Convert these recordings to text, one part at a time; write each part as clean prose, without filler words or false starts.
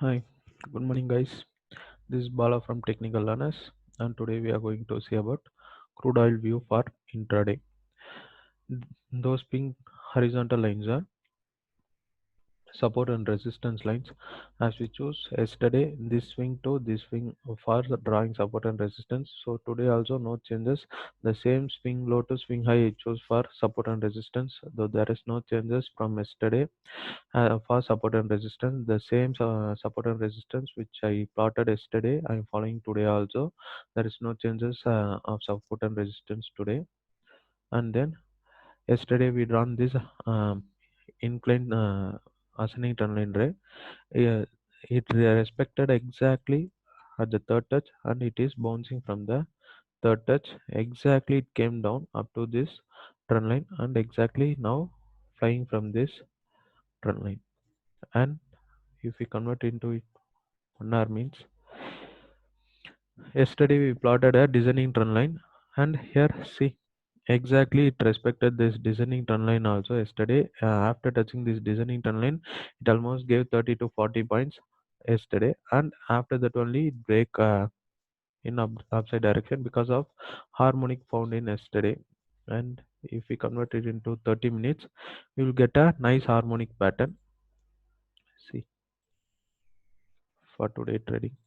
Hi, good morning, guys. This is Bala from Technical Learners, and today we are going to see about crude oil view for intraday. Those pink horizontal lines are support and resistance lines. As we choose yesterday, this swing to this swing for the drawing support and resistance. So today also no changes. The same swing low to swing high I chose for support and resistance, though there is no changes from yesterday. For support and resistance, the same support and resistance which I plotted yesterday, I am following today also. There is no changes of support and resistance today. And then yesterday we drawn this inclined ascending trend line ray. Yeah, it respected exactly at the third touch, and it is bouncing from the third touch. Exactly, it came down up to this trend line, and exactly now flying from this trend line. And if we convert into it 1 hour means yesterday we plotted a descending trend line, and here see exactly it respected this descending trend line also yesterday. After touching this descending trend line, it almost gave 30 to 40 points yesterday, and after that only it break in upside direction because of harmonic found in yesterday. And if we convert it into 30 minutes, we will get a nice harmonic pattern. See, for today trading,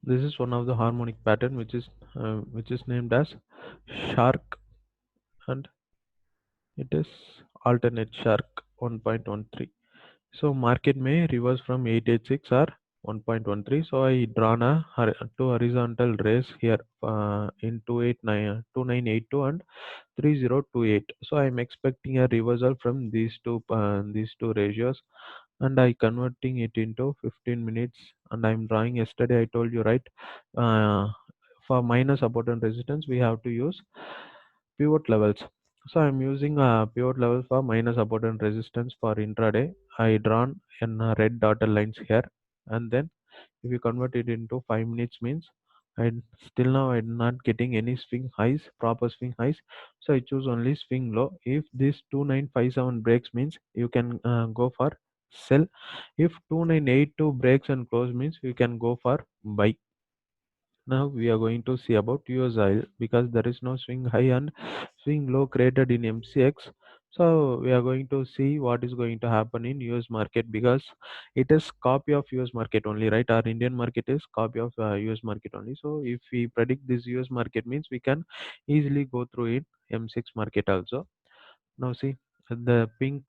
this is one of the harmonic pattern which is named as shark, and it is alternate shark 1.13. So market may reverse from 886 or 1.13. So I drawn a two horizontal rays here in 2982 and 3028. So I'm expecting a reversal from these two ratios, and I converting it into 15 minutes, and I'm drawing yesterday I told you, right? uh, for minor support and resistance we have to use pivot levels. So I'm using pivot levels for minor support and resistance for intraday. I drawn in red dotted lines here, and then if you convert it into 5 minutes means I still now I'm not getting any swing highs, proper swing highs. So I choose only swing low. If this 2957 breaks means you can go for sell. If 2982 breaks and close means you can go for buy. Now we are going to see about US oil because there is no swing high and swing low created in MCX. So we are going to see what is going to happen in US market because it is copy of US market only, right? Our Indian market is copy of US market only. So if we predict this US market means we can easily go through in M6 market also. Now see the pink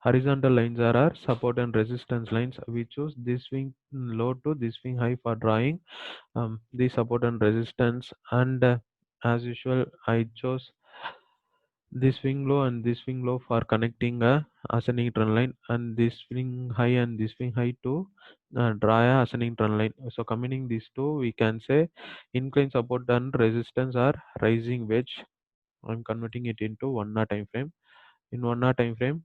horizontal lines are our support and resistance lines. We choose this swing low to this swing high for drawing the support and resistance, and as usual I chose this swing low and this swing low for connecting a ascending trend line, and this swing high and this swing high to draw a ascending trend line. So combining these two we can say incline support and resistance are rising wedge. I'm converting it into 1 hour time frame. In 1 hour time frame,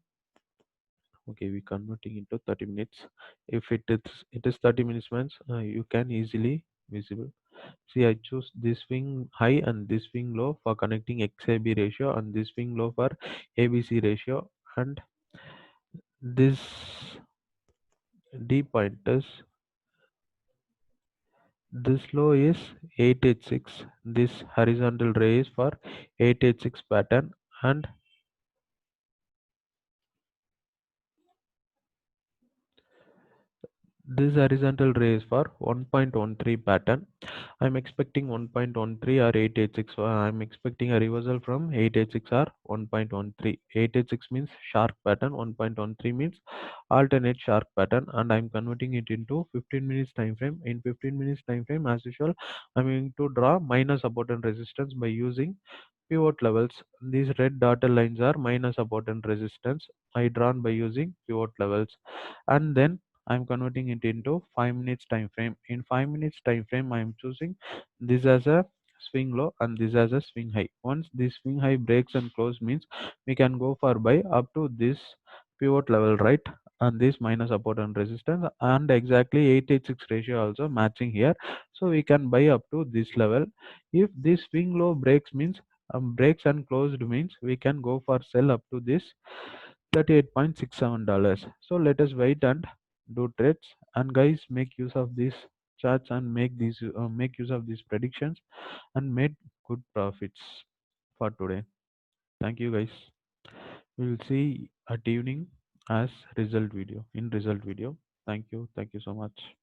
okay, we converting into 30 minutes. If it is 30 minutes means you can easily visible. See, I choose this swing high and this swing low for connecting XAB ratio and this swing low for ABC ratio, and this D pointers, this low is 886. This horizontal ray is for 886 pattern, and this horizontal ray is for 1.13 pattern. I'm expecting 1.13 or 886. So I'm expecting a reversal from 886 or 1.13. 886 means sharp pattern, 1.13 means alternate sharp pattern, and I'm converting it into 15 minutes time frame. In 15 minutes time frame, as usual, I'm going to draw minor support and resistance by using pivot levels. These red dotted lines are minor support and resistance. I drawn by using pivot levels, and then I'm converting it into 5 minutes time frame. In 5 minutes time frame, I'm choosing this as a swing low and this as a swing high. Once this swing high breaks and close means we can go for buy up to this pivot level, right? and this minor support and resistance, and exactly 886 ratio also matching here. So we can buy up to this level. If this swing low breaks means breaks and closed means we can go for sell up to this $38.67. So let us wait and do trades, and guys, make use of these charts and make use of these predictions and made good profits for today. Thank you guys. We will see at evening as result video. Thank you so much.